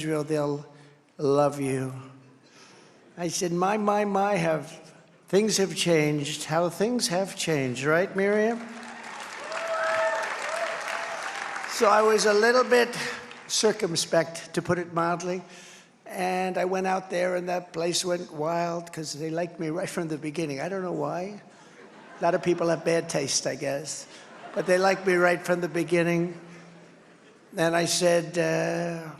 Israel, they'll love you. I said, my, things have changed. How things have changed, right, Miriam? So I was a little bit circumspect, to put it mildly. And I went out there, and that place went wild because they liked me right from the beginning. I don't know why. A lot of people have bad taste, I guess. But they liked me right from the beginning. And I said,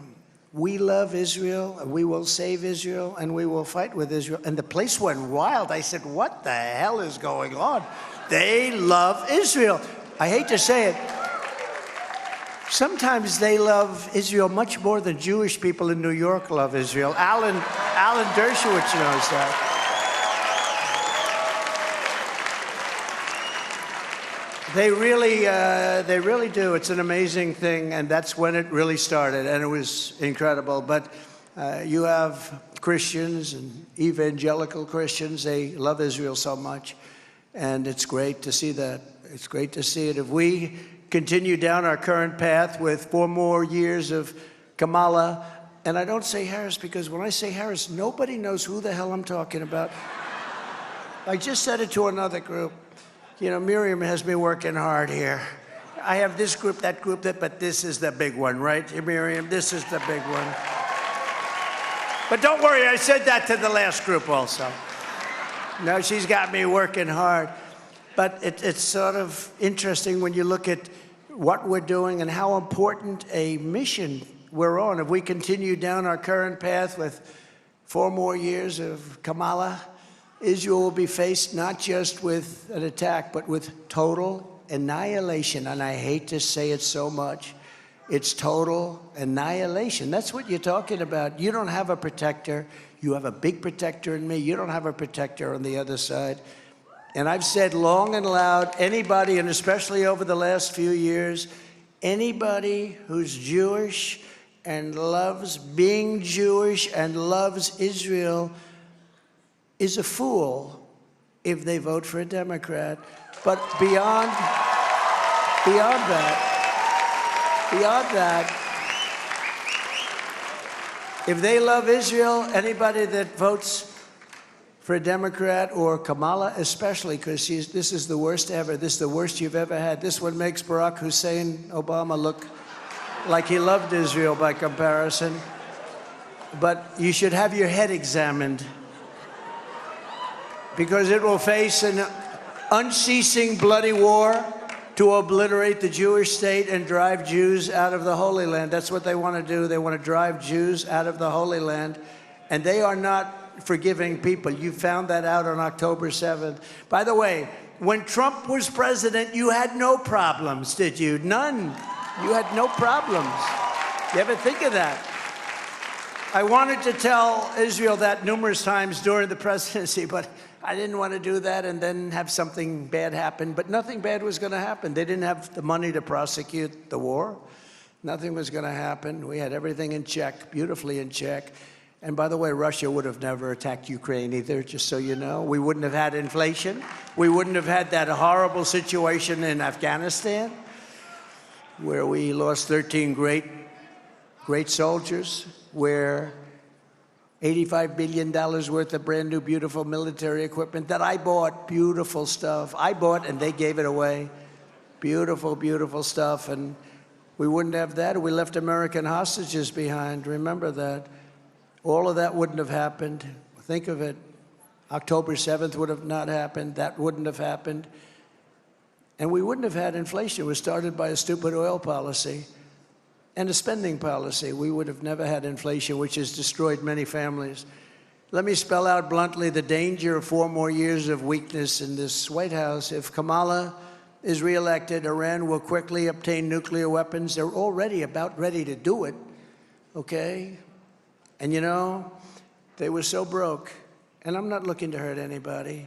we love Israel, and we will save Israel, and we will fight with Israel. And the place went wild. I said, what the hell is going on? They love Israel. I hate to say it. Sometimes they love Israel much more than Jewish people in New York love Israel. Alan Dershowitz knows that. They really do. It's an amazing thing, and that's when it really started, and it was incredible. But you have Christians and evangelical Christians. They love Israel so much, and it's great to see that. It's great to see it. If we continue down our current path with 4 more years of Kamala, and I don't say Harris because when I say Harris, nobody knows who the hell I'm talking about. I just said it to another group. You know, Miriam has me working hard here. I have this group, that group, but this is the big one, right, Miriam? This is the big one. But don't worry, I said that to the last group also. No, she's got me working hard. But it's sort of interesting when you look at what we're doing and how important a mission we're on. If we continue down our current path with 4 more years of Kamala, Israel will be faced not just with an attack, but with total annihilation. And I hate to say it so much. It's total annihilation. That's what you're talking about. You don't have a protector. You have a big protector in me. You don't have a protector on the other side. And I've said long and loud, anybody, and especially over the last few years, anybody who's Jewish and loves being Jewish and loves Israel is a fool if they vote for a Democrat. But beyond that, if they love Israel, anybody that votes for a Democrat or Kamala especially, because this is the worst ever. This is the worst you've ever had. This one makes Barack Hussein Obama look like he loved Israel by comparison. But you should have your head examined, because it will face an unceasing bloody war to obliterate the Jewish state and drive Jews out of the Holy Land. That's what they want to do. They want to drive Jews out of the Holy Land. And they are not forgiving people. You found that out on October 7th. By the way, when Trump was president, you had no problems, did you? None. You had no problems. You ever think of that? I wanted to tell Israel that numerous times during the presidency, but I didn't want to do that and then have something bad happen. But nothing bad was going to happen. They didn't have the money to prosecute the war. Nothing was going to happen. We had everything in check, beautifully in check. And by the way, Russia would have never attacked Ukraine either, just so you know. We wouldn't have had inflation. We wouldn't have had that horrible situation in Afghanistan, where we lost 13 great soldiers, where $85 billion worth of brand new, beautiful military equipment that I bought, beautiful stuff. I bought and they gave it away. Beautiful, beautiful stuff. And we wouldn't have that. We left American hostages behind. Remember that. All of that wouldn't have happened. Think of it. October 7th would have not happened. That wouldn't have happened. And we wouldn't have had inflation. It was started by a stupid oil policy and a spending policy. We would have never had inflation, which has destroyed many families. Let me spell out bluntly the danger of 4 more years of weakness in this White House. If Kamala is reelected, Iran will quickly obtain nuclear weapons. They're already about ready to do it, okay? And you know, they were so broke, and I'm not looking to hurt anybody,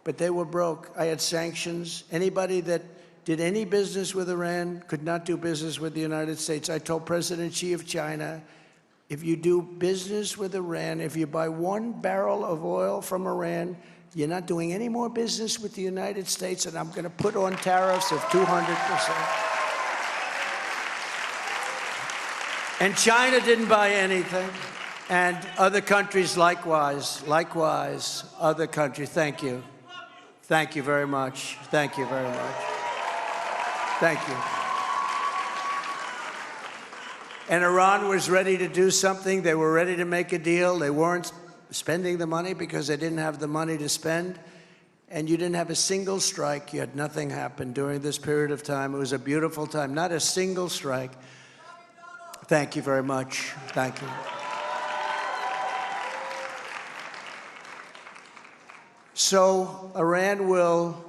but they were broke. I had sanctions. Anybody that did any business with Iran could not do business with the United States. I told President Xi of China, if you do business with Iran, if you buy 1 barrel of oil from Iran, you're not doing any more business with the United States, and I'm going to put on tariffs of 200%. And China didn't buy anything. And other countries likewise. Likewise, other countries. Thank you. Thank you very much. Thank you very much. Thank you. And Iran was ready to do something. They were ready to make a deal. They weren't spending the money because they didn't have the money to spend. And you didn't have a single strike. You had nothing happen during this period of time. It was a beautiful time. Not a single strike. Thank you very much. Thank you. So Iran will,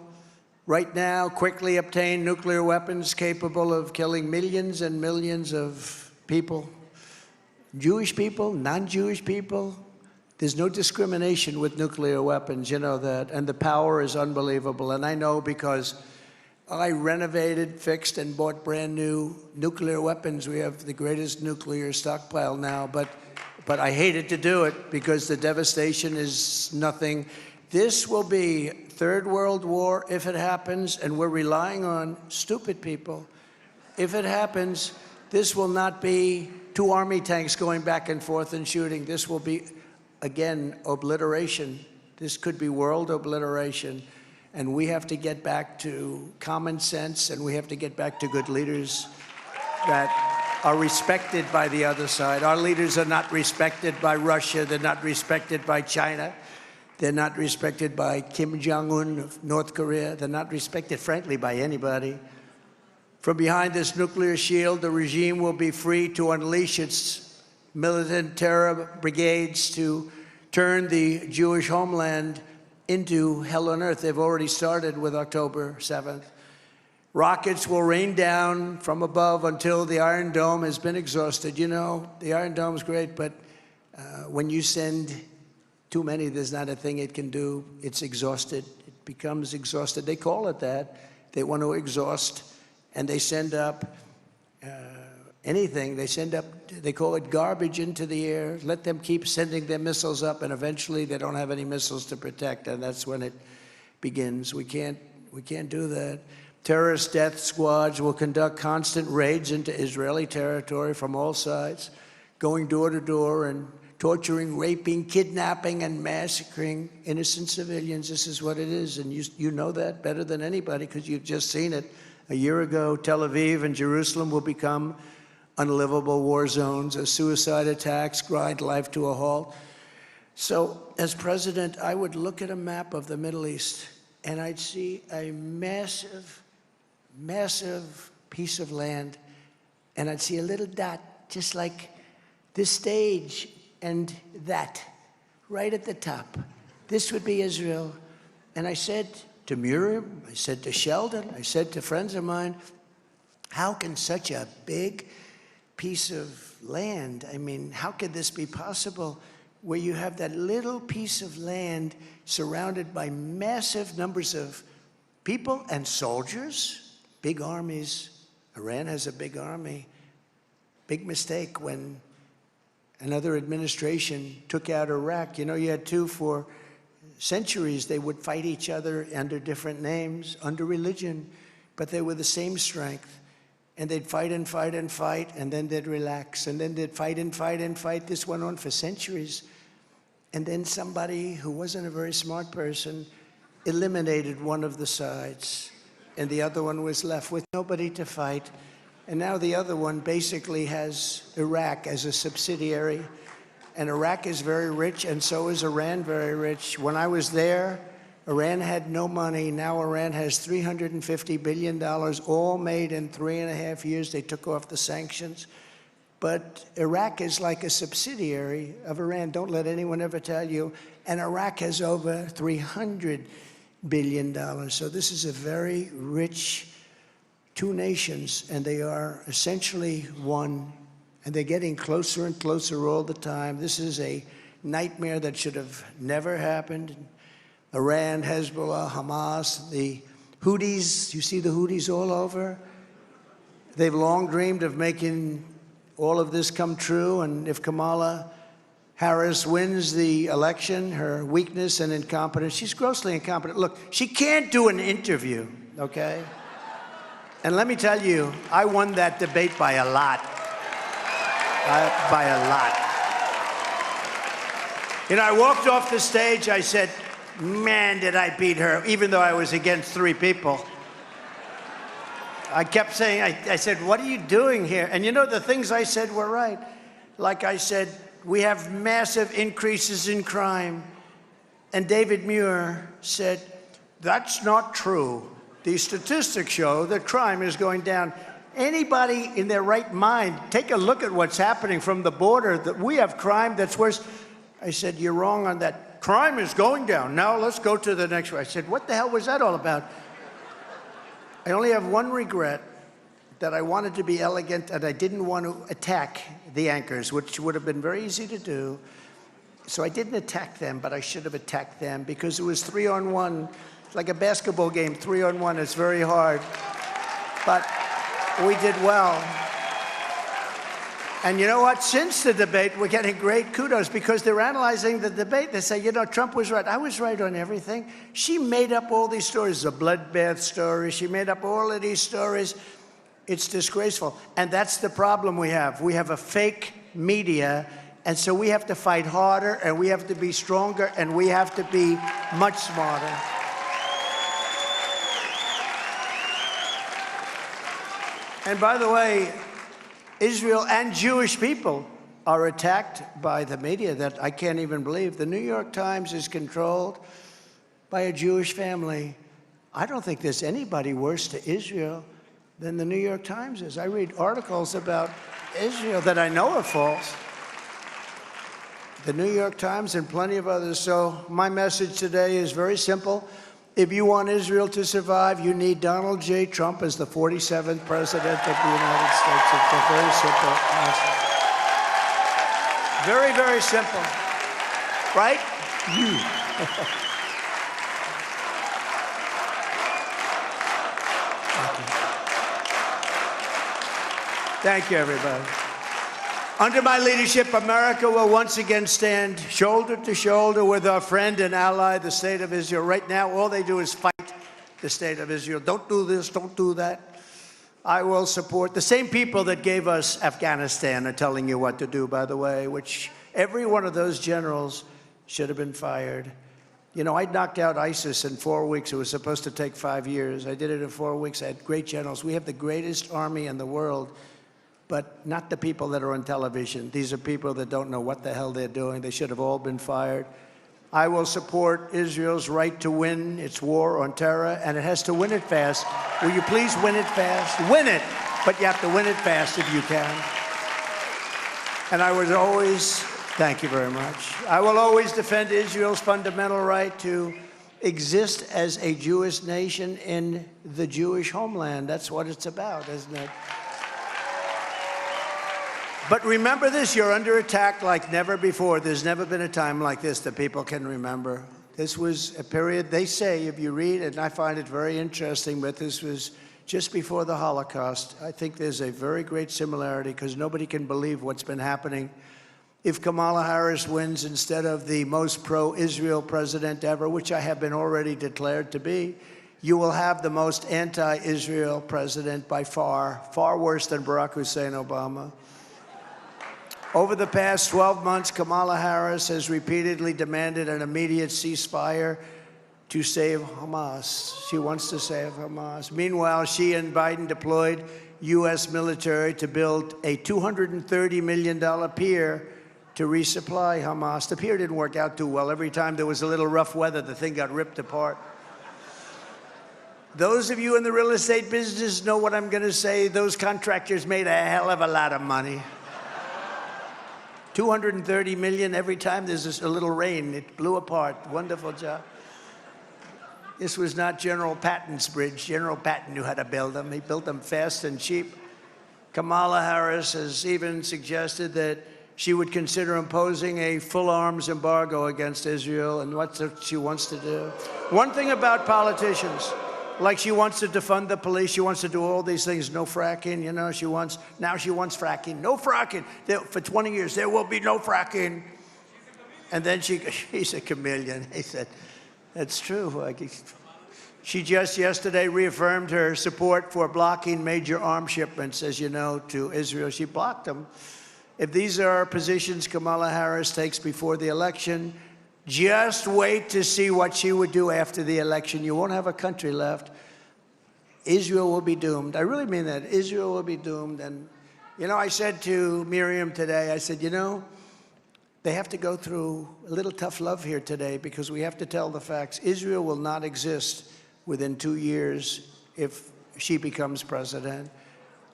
right now, quickly obtain nuclear weapons capable of killing millions and millions of people. Jewish people, non-Jewish people. There's no discrimination with nuclear weapons, you know that. And the power is unbelievable. And I know because I renovated, fixed, and bought brand new nuclear weapons. We have the greatest nuclear stockpile now, but I hated to do it because the devastation is nothing. This will be Third World War if it happens, and we're relying on stupid people. If it happens, this will not be 2 army tanks going back and forth and shooting. This will be, again, obliteration. This could be world obliteration. And we have to get back to common sense, and we have to get back to good leaders that are respected by the other side. Our leaders are not respected by Russia. They're not respected by China. They're not respected by Kim Jong-un of North Korea. They're not respected, frankly, by anybody. From behind this nuclear shield, the regime will be free to unleash its militant terror brigades to turn the Jewish homeland into hell on earth. They've already started with October 7th. Rockets will rain down from above until the Iron Dome has been exhausted. You know, the Iron Dome's great, but when you send too many, there's not a thing it can do. It's exhausted. It becomes exhausted. They call it that. They want to exhaust, and they send up anything. They send up, they call it garbage into the air. Let them keep sending their missiles up, and eventually they don't have any missiles to protect, and that's when it begins. We can't do that. Terrorist death squads will conduct constant raids into Israeli territory from all sides, going door to door and torturing, raping, kidnapping, and massacring innocent civilians. This is what it is, and you know that better than anybody because you've just seen it. A year ago, Tel Aviv and Jerusalem will become unlivable war zones as suicide attacks grind life to a halt. So, as president, I would look at a map of the Middle East, and I'd see a massive, massive piece of land, and I'd see a little dot, just like this stage and that, right at the top. This would be Israel. And I said to Miriam, I said to Sheldon, I said to friends of mine, how can such a big piece of land, I mean, how could this be possible where you have that little piece of land surrounded by massive numbers of people and soldiers, big armies. Iran has a big army. Big mistake when another administration took out Iraq. You know, you had two for centuries. They would fight each other under different names, under religion, but they were the same strength. And they'd fight and fight and fight, and then they'd relax, and then they'd fight and fight and fight. This went on for centuries. And then somebody who wasn't a very smart person eliminated one of the sides, and the other one was left with nobody to fight. And now the other one basically has Iraq as a subsidiary. And Iraq is very rich, and so is Iran very rich. When I was there, Iran had no money. Now Iran has $350 billion, all made in 3.5 years. They took off the sanctions. But Iraq is like a subsidiary of Iran. Don't let anyone ever tell you. And Iraq has over $300 billion. So this is a very rich two nations, and they are essentially one. And they're getting closer and closer all the time. This is a nightmare that should have never happened. Iran, Hezbollah, Hamas, the Houthis, you see the Houthis all over? They've long dreamed of making all of this come true, and if Kamala Harris wins the election, her weakness and incompetence, she's grossly incompetent. Look, she can't do an interview, okay? And let me tell you, I won that debate by a lot. By a lot. You know, I walked off the stage, I said, man, did I beat her, even though I was against 3 people. I kept saying, I said, what are you doing here? And you know, the things I said were right. Like I said, we have massive increases in crime. And David Muir said, that's not true. The statistics show that crime is going down. Anybody in their right mind, take a look at what's happening from the border. That we have crime that's worse. I said, you're wrong on that. Crime is going down. Now let's go to the next one. I said, what the hell was that all about? I only have one regret, that I wanted to be elegant and I didn't want to attack the anchors, which would have been very easy to do. So I didn't attack them, but I should have attacked them because it was 3-on-1. It's like a basketball game, 3-on-1. It's very hard. But we did well. And you know what? Since the debate, we're getting great kudos because they're analyzing the debate. They say, you know, Trump was right. I was right on everything. She made up all these stories, a bloodbath story. She made up all of these stories. It's disgraceful. And that's the problem we have. We have a fake media. And so we have to fight harder, and we have to be stronger, and we have to be much smarter. And by the way, Israel and Jewish people are attacked by the media that I can't even believe. The New York Times is controlled by a Jewish family. I don't think there's anybody worse to Israel than the New York Times is. I read articles about Israel that I know are false. The New York Times and plenty of others. So my message today is very simple. If you want Israel to survive, you need Donald J. Trump as the 47th president of the United States. It's a very simple message. Very, very simple. Right? Thank you, everybody. Under my leadership, America will once again stand shoulder to shoulder with our friend and ally, the State of Israel. Right now, all they do is fight the State of Israel. Don't do this, don't do that. I will support the same people that gave us Afghanistan are telling you what to do, by the way, which every one of those generals should have been fired. You know, I knocked out ISIS in 4 weeks. It was supposed to take 5 years. I did it in 4 weeks. I had great generals. We have the greatest army in the world. But not the people that are on television. These are people that don't know what the hell they're doing. They should have all been fired. I will support Israel's right to win its war on terror, and it has to win it fast. Will you please win it fast? Win it, but you have to win it fast if you can. And I would always, thank you very much. I will always defend Israel's fundamental right to exist as a Jewish nation in the Jewish homeland. That's what it's about, isn't it? But remember this, you're under attack like never before. There's never been a time like this that people can remember. This was a period, they say, if you read, and I find it very interesting, but this was just before the Holocaust. I think there's a very great similarity because nobody can believe what's been happening. If Kamala Harris wins instead of the most pro-Israel president ever, which I have been already declared to be, you will have the most anti-Israel president by far, far worse than Barack Hussein Obama. Over the past 12 months, Kamala Harris has repeatedly demanded an immediate ceasefire to save Hamas. She wants to save Hamas. Meanwhile, she and Biden deployed U.S. military to build a $230 million pier to resupply Hamas. The pier didn't work out too well. Every time there was a little rough weather, the thing got ripped apart. Those of you in the real estate business know what I'm going to say. Those contractors made a hell of a lot of money. $230 million every time there's a little rain. It blew apart. Wonderful job. This was not General Patton's bridge. General Patton knew how to build them. He built them fast and cheap. Kamala Harris has even suggested that she would consider imposing a full arms embargo against Israel, and what she wants to do. One thing about politicians, like she wants to defund the police, she wants to do all these things, no fracking, you know, now she wants fracking, no fracking. For 20 years, there will be no fracking. And then she's a chameleon. He said, that's true. She just yesterday reaffirmed her support for blocking major arms shipments, as you know, to Israel. She blocked them. If these are positions Kamala Harris takes before the election, just wait to see what she would do after the election. You won't have a country left. Israel will be doomed. I really mean that. Israel will be doomed. And, you know, I said to Miriam today, I said, you know, they have to go through a little tough love here today because we have to tell the facts. Israel will not exist within 2 years if she becomes president.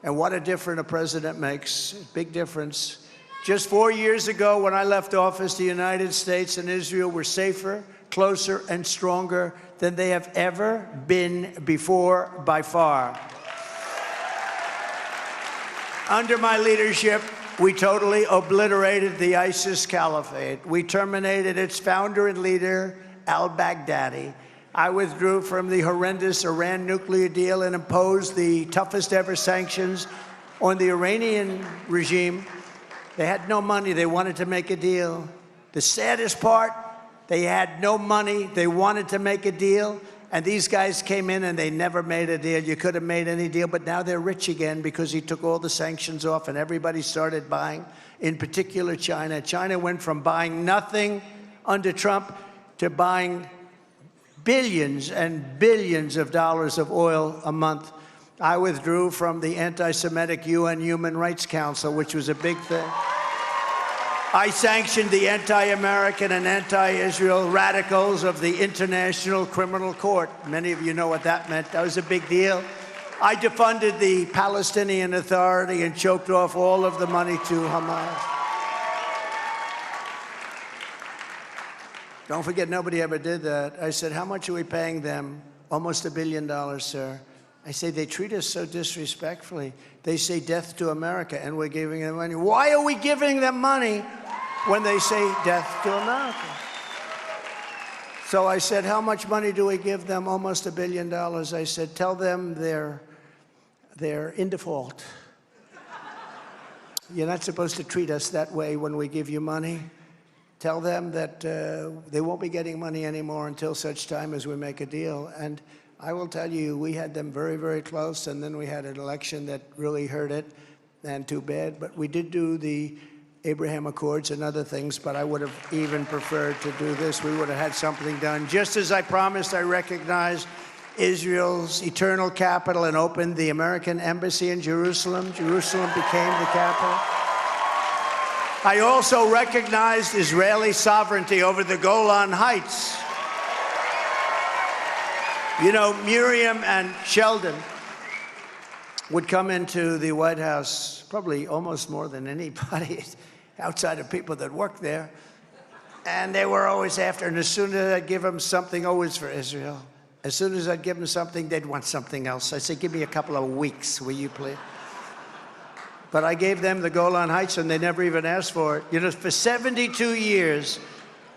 And what a difference a president makes, big difference. Just 4 years ago when I left office, the United States and Israel were safer, closer, and stronger than they have ever been before, by far. Under my leadership, we totally obliterated the ISIS caliphate. We terminated its founder and leader, al-Baghdadi. I withdrew from the horrendous Iran nuclear deal and imposed the toughest ever sanctions on the Iranian regime. They had no money. They wanted to make a deal. The saddest part, they had no money. They wanted to make a deal. And these guys came in and they never made a deal. You could have made any deal, but now they're rich again because he took all the sanctions off and everybody started buying, in particular China. China went from buying nothing under Trump to buying billions and billions of dollars of oil a month. I withdrew from the anti-Semitic UN Human Rights Council, which was a big thing. I sanctioned the anti-American and anti-Israel radicals of the International Criminal Court. Many of you know what that meant. That was a big deal. I defunded the Palestinian Authority and choked off all of the money to Hamas. Don't forget, nobody ever did that. I said, how much are we paying them? Almost $1 billion, sir. I say, they treat us so disrespectfully. They say death to America, and we're giving them money. Why are we giving them money when they say death to America? So I said, how much money do we give them? Almost $1 billion. I said, tell them they're in default. You're not supposed to treat us that way when we give you money. Tell them that they won't be getting money anymore until such time as we make a deal. And I will tell you, we had them very, very close, and then we had an election that really hurt it, and too bad. But we did do the Abraham Accords and other things, but I would have even preferred to do this. We would have had something done. Just as I promised, I recognized Israel's eternal capital and opened the American embassy in Jerusalem. Jerusalem became the capital. I also recognized Israeli sovereignty over the Golan Heights. You know, Miriam and Sheldon would come into the White House probably almost more than anybody outside of people that worked there. And they were always after, and as soon as I'd give them something, always for Israel. As soon as I'd give them something, they'd want something else. I said, give me a couple of weeks, will you please? But I gave them the Golan Heights, and they never even asked for it. You know, for 72 years,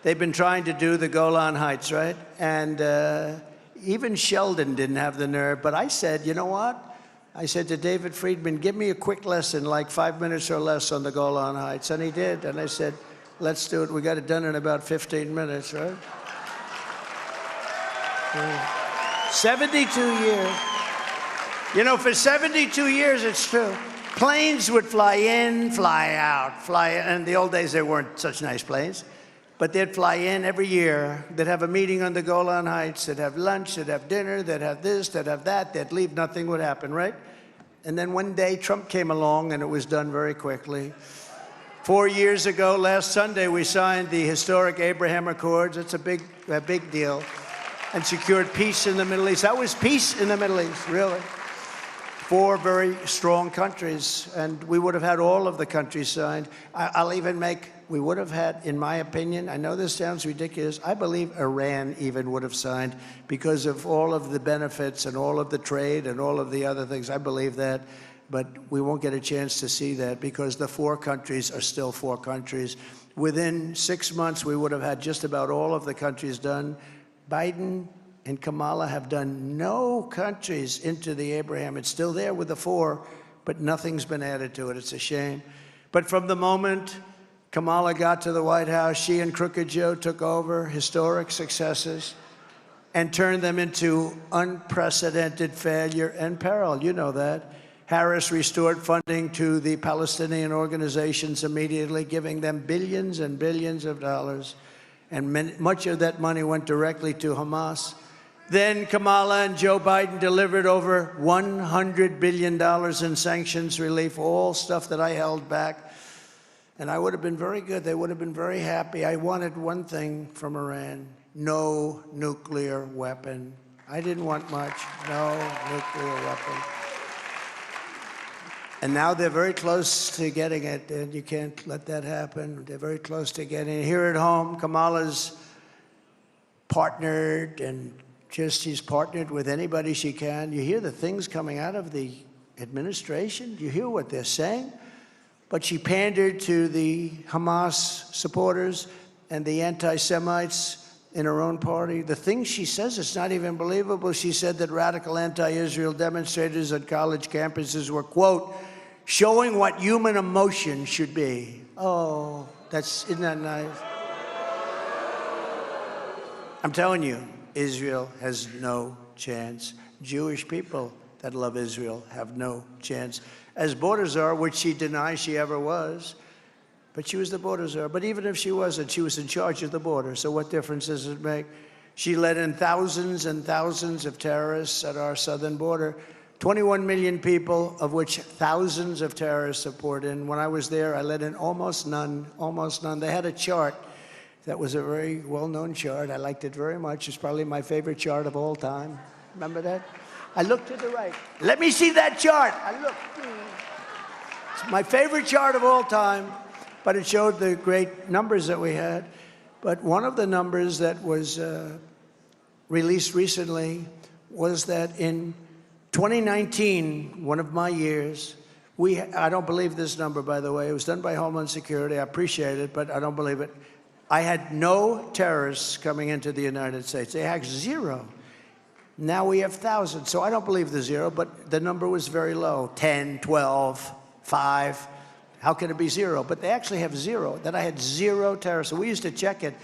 they've been trying to do the Golan Heights, right? And even Sheldon didn't have the nerve. But I said, you know what? I said to David Friedman, give me a quick lesson, like 5 minutes or less on the Golan Heights. And he did. And I said, let's do it. We got it done in about 15 minutes, right? 72 years. You know, for 72 years, it's true. Planes would fly in, fly out, fly in. In the old days, there weren't such nice planes. But they'd fly in every year. They'd have a meeting on the Golan Heights. They'd have lunch. They'd have dinner. They'd have this. They'd have that. They'd leave. Nothing would happen, right? And then one day, Trump came along, and it was done very quickly. 4 years ago, last Sunday, we signed the historic Abraham Accords. It's a big deal. And secured peace in the Middle East. That was peace in the Middle East, really. 4 very strong countries, and we would have had all of the countries signed. I'll even make, we would have had, in my opinion, I know this sounds ridiculous, I believe Iran even would have signed because of all of the benefits and all of the trade and all of the other things. I believe that, but we won't get a chance to see that because the 4 countries are still 4 countries. Within 6 months, we would have had just about all of the countries done. Biden and Kamala have done no countries into the Abraham. It's still there with the 4, but nothing's been added to it. It's a shame. But from the moment Kamala got to the White House, she and Crooked Joe took over historic successes and turned them into unprecedented failure and peril. You know that. Harris restored funding to the Palestinian organizations immediately, giving them billions and billions of dollars. And much of that money went directly to Hamas. Then Kamala and Joe Biden delivered over $100 billion in sanctions relief, all stuff that I held back. And I would have been very good. They would have been very happy. I wanted one thing from Iran: no nuclear weapon. I didn't want much. No nuclear weapon. And now they're very close to getting it, and you can't let that happen. They're very close to getting it. Here at home, Kamala's partnered, and she's partnered with anybody she can. You hear the things coming out of the administration. You hear what they're saying. But she pandered to the Hamas supporters and the anti-Semites in her own party. The things she says, it's not even believable. She said that radical anti-Israel demonstrators at college campuses were, quote, showing what human emotion should be. Oh, isn't that nice? I'm telling you, Israel has no chance. Jewish people that love Israel have no chance. As border czar, which she denies she ever was, but she was the border czar. But even if she wasn't, she was in charge of the border. So what difference does it make? She let in thousands and thousands of terrorists at our southern border. 21 million people, of which thousands of terrorists have poured in. When I was there, I let in almost none, almost none. They had a chart that was a very well-known chart. I liked it very much. It's probably my favorite chart of all time. Remember that? I looked to the right. Let me see that chart. I looked. It's my favorite chart of all time, but it showed the great numbers that we had. But one of the numbers that was released recently was that in 2019, one of my years, I don't believe this number, by the way. It was done by Homeland Security. I appreciate it, but I don't believe it. I had no terrorists coming into the United States. They had zero. Now we have thousands. So I don't believe the zero, but the number was very low. 10, 12, 5. How can it be zero? But they actually have zero. That I had zero terrorists. So we used to check it,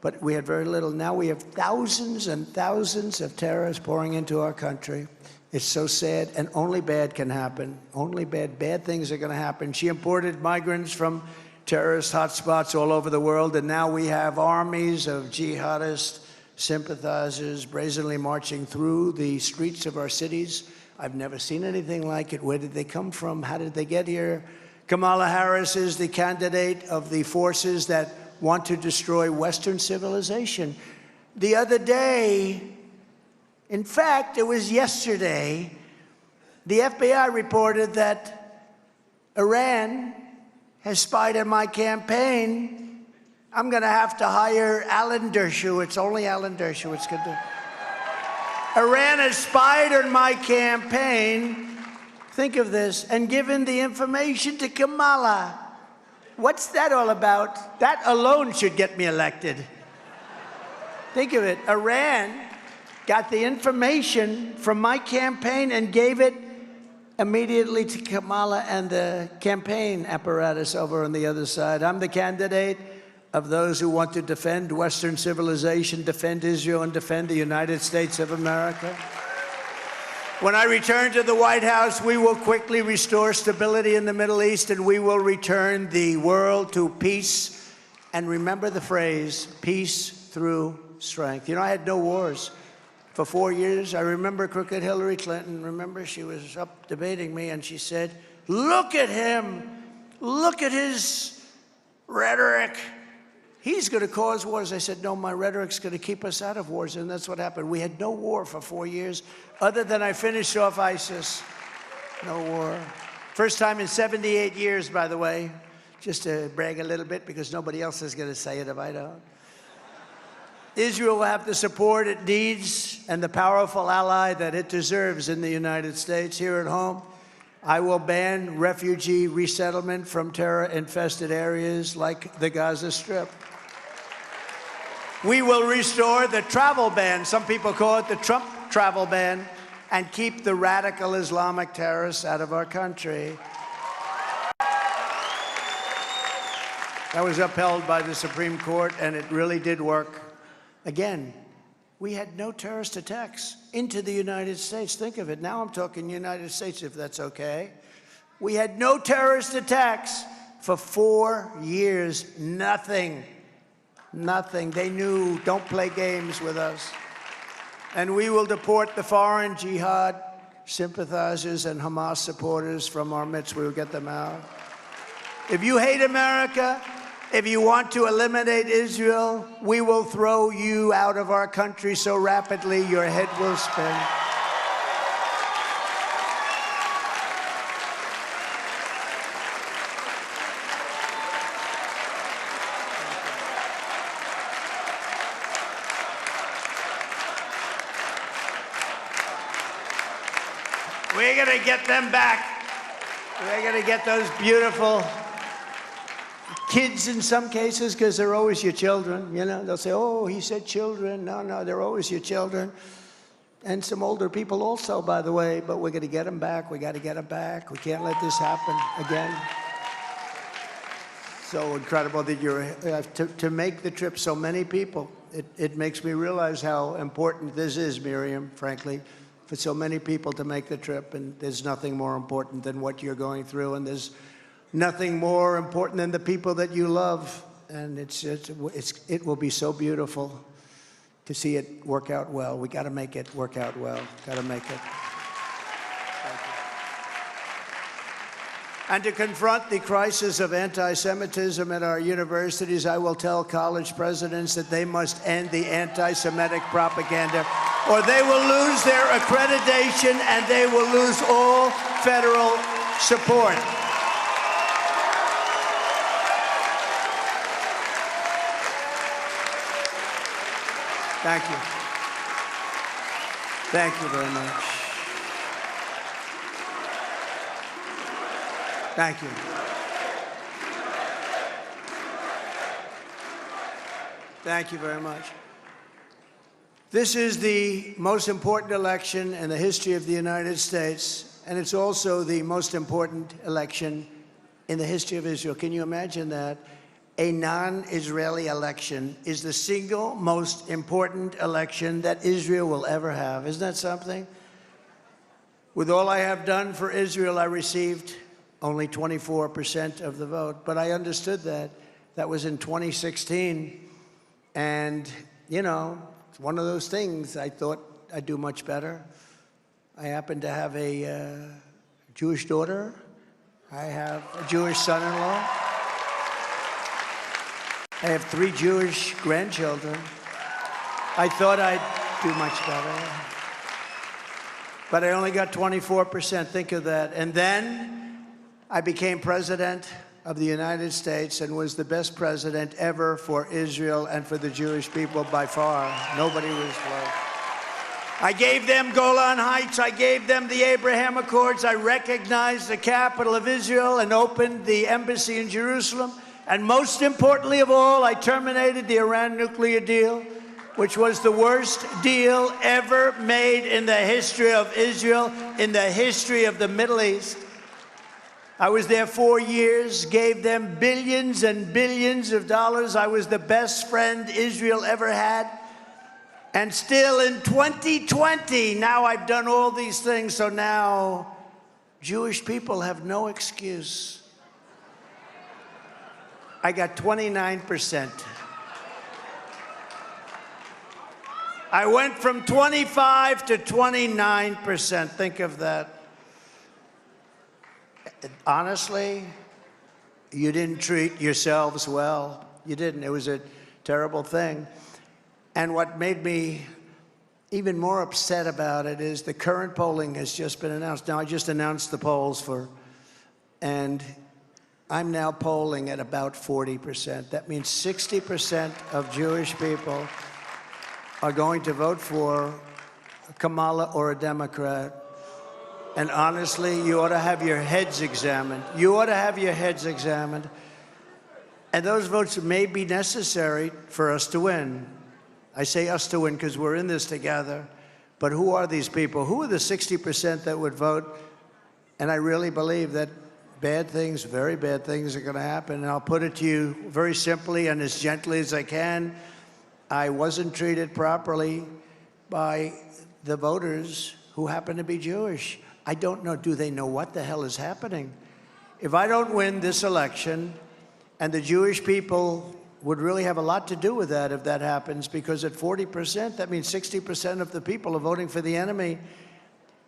but we had very little. Now we have thousands and thousands of terrorists pouring into our country. It's so sad, and only bad can happen. Only bad things are going to happen. She imported migrants from terrorist hotspots all over the world, and now we have armies of jihadist sympathizers brazenly marching through the streets of our cities. I've never seen anything like it. Where did they come from? How did they get here? Kamala Harris is the candidate of the forces that want to destroy Western civilization. The other day, in fact, it was yesterday, the FBI reported that Iran has spied on my campaign. I'm going to have to hire Alan Dershowitz. Only Alan Dershowitz could do it. Iran has spied on my campaign. Think of this. And given the information to Kamala. What's that all about? That alone should get me elected. Think of it. Iran got the information from my campaign and gave it immediately to Kamala and the campaign apparatus over on the other side. I'm the candidate of those who want to defend Western civilization, defend Israel, and defend the United States of America. When I return to the White House, we will quickly restore stability in the Middle East, and we will return the world to peace. And remember the phrase, peace through strength. You know, I had no wars for 4 years. I remember crooked Hillary Clinton. Remember, she was up debating me, and she said, look at him. Look at his rhetoric. He's going to cause wars. I said, no, my rhetoric's going to keep us out of wars. And that's what happened. We had no war for 4 years, other than I finished off ISIS. No war. First time in 78 years, by the way, just to brag a little bit, because nobody else is going to say it if I don't. Israel will have the support it needs and the powerful ally that it deserves in the United States. Here at home, I will ban refugee resettlement from terror-infested areas like the Gaza Strip. We will restore the travel ban, some people call it the Trump travel ban, and keep the radical Islamic terrorists out of our country. That was upheld by the Supreme Court, and it really did work. Again, We had no terrorist attacks into the United States. Think of it. Now I'm talking United States, if that's okay. We had no terrorist attacks for 4 years. Nothing. Nothing. They knew, don't play games with us. And we will deport the foreign jihad sympathizers and Hamas supporters from our midst. We will get them out. If you hate America, if you want to eliminate Israel, we will throw you out of our country so rapidly your head will spin. We're going to get them back. We're going to get those beautiful kids in some cases, because they're always your children. You know, they'll say, oh, he said children. No, no, they're always your children. And some older people also, by the way, but we're going to get them back. We got to get them back. We can't let this happen again. So incredible that you're to make the trip, so many people. It makes me realize how important this is, Miriam, frankly, for so many people to make the trip. And there's nothing more important than what you're going through. And there's nothing more important than the people that you love. And it will be so beautiful to see it work out well. We got to make it work out well. Got to make it. And to confront the crisis of anti-Semitism at our universities, I will tell college presidents that they must end the anti-Semitic propaganda, or they will lose their accreditation and they will lose all federal support. Thank you. Thank you very much. Thank you. Thank you very much. This is the most important election in the history of the United States, and it's also the most important election in the history of Israel. Can you imagine that? A non-Israeli election is the single most important election that Israel will ever have. Isn't that something? With all I have done for Israel, I received only 24% of the vote. But I understood that. That was in 2016. And, you know, it's one of those things. I thought I'd do much better. I happen to have a Jewish daughter. I have a Jewish son-in-law. I have 3 Jewish grandchildren. I thought I'd do much better. But I only got 24%. Think of that. And then I became president of the United States and was the best president ever for Israel and for the Jewish people by far. Nobody was close. I gave them Golan Heights. I gave them the Abraham Accords. I recognized the capital of Israel and opened the embassy in Jerusalem. And most importantly of all, I terminated the Iran nuclear deal, which was the worst deal ever made in the history of Israel, in the history of the Middle East. I was there 4 years, gave them billions and billions of dollars. I was the best friend Israel ever had. And still in 2020, now I've done all these things, so now Jewish people have no excuse. I got 29%. I went from 25 to 29%. Think of that. Honestly, you didn't treat yourselves well. You didn't. It was a terrible thing. And what made me even more upset about it is the current polling has just been announced. Now, I just announced the polls and I'm now polling at about 40%. That means 60% of Jewish people are going to vote for Kamala or a Democrat. And honestly, you ought to have your heads examined. You ought to have your heads examined. And those votes may be necessary for us to win. I say us to win because we're in this together. But who are these people? Who are the 60% that would vote? And I really believe that bad things, very bad things are going to happen. And I'll put it to you very simply and as gently as I can. I wasn't treated properly by the voters who happen to be Jewish. I don't know, do they know what the hell is happening? If I don't win this election, and the Jewish people would really have a lot to do with that if that happens, because at 40%, that means 60% of the people are voting for the enemy.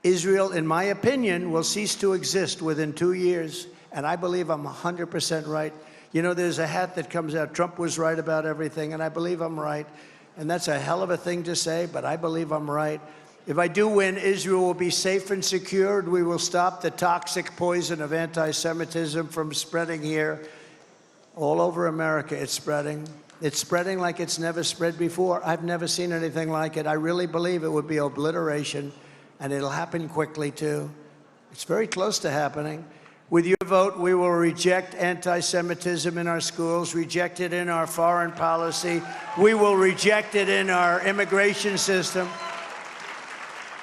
Israel, in my opinion, will cease to exist within 2 years, and I believe I'm 100% right. You know, there's a hat that comes out, Trump was right about everything, and I believe I'm right. And that's a hell of a thing to say, but I believe I'm right. If I do win, Israel will be safe and secured. We will stop the toxic poison of anti-Semitism from spreading here. All over America, it's spreading. It's spreading like it's never spread before. I've never seen anything like it. I really believe it would be obliteration, and it'll happen quickly, too. It's very close to happening. With your vote, we will reject anti-Semitism in our schools, reject it in our foreign policy. We will reject it in our immigration system.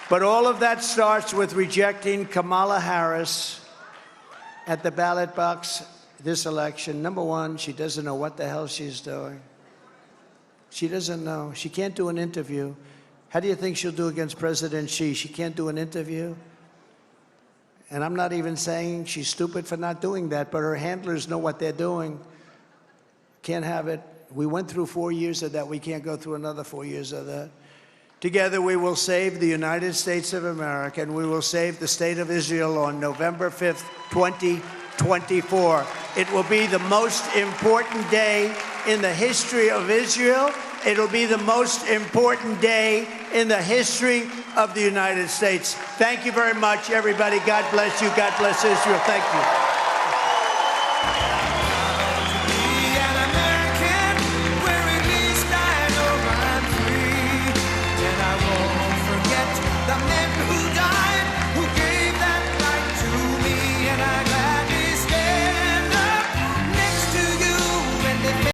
But all of that starts with rejecting Kamala Harris at the ballot box this election. Number one, she doesn't know what the hell she's doing. She doesn't know. She can't do an interview. How do you think she'll do against President Xi? She can't do an interview. And I'm not even saying she's stupid for not doing that, but her handlers know what they're doing. Can't have it. We went through 4 years of that. We can't go through another 4 years of that. Together, we will save the United States of America, and we will save the state of Israel on November 5th, 2024. It will be the most important day in the history of Israel. It'll be the most important day in the history of the United States. Thank you very much, everybody. God bless you. God bless Israel. Thank you.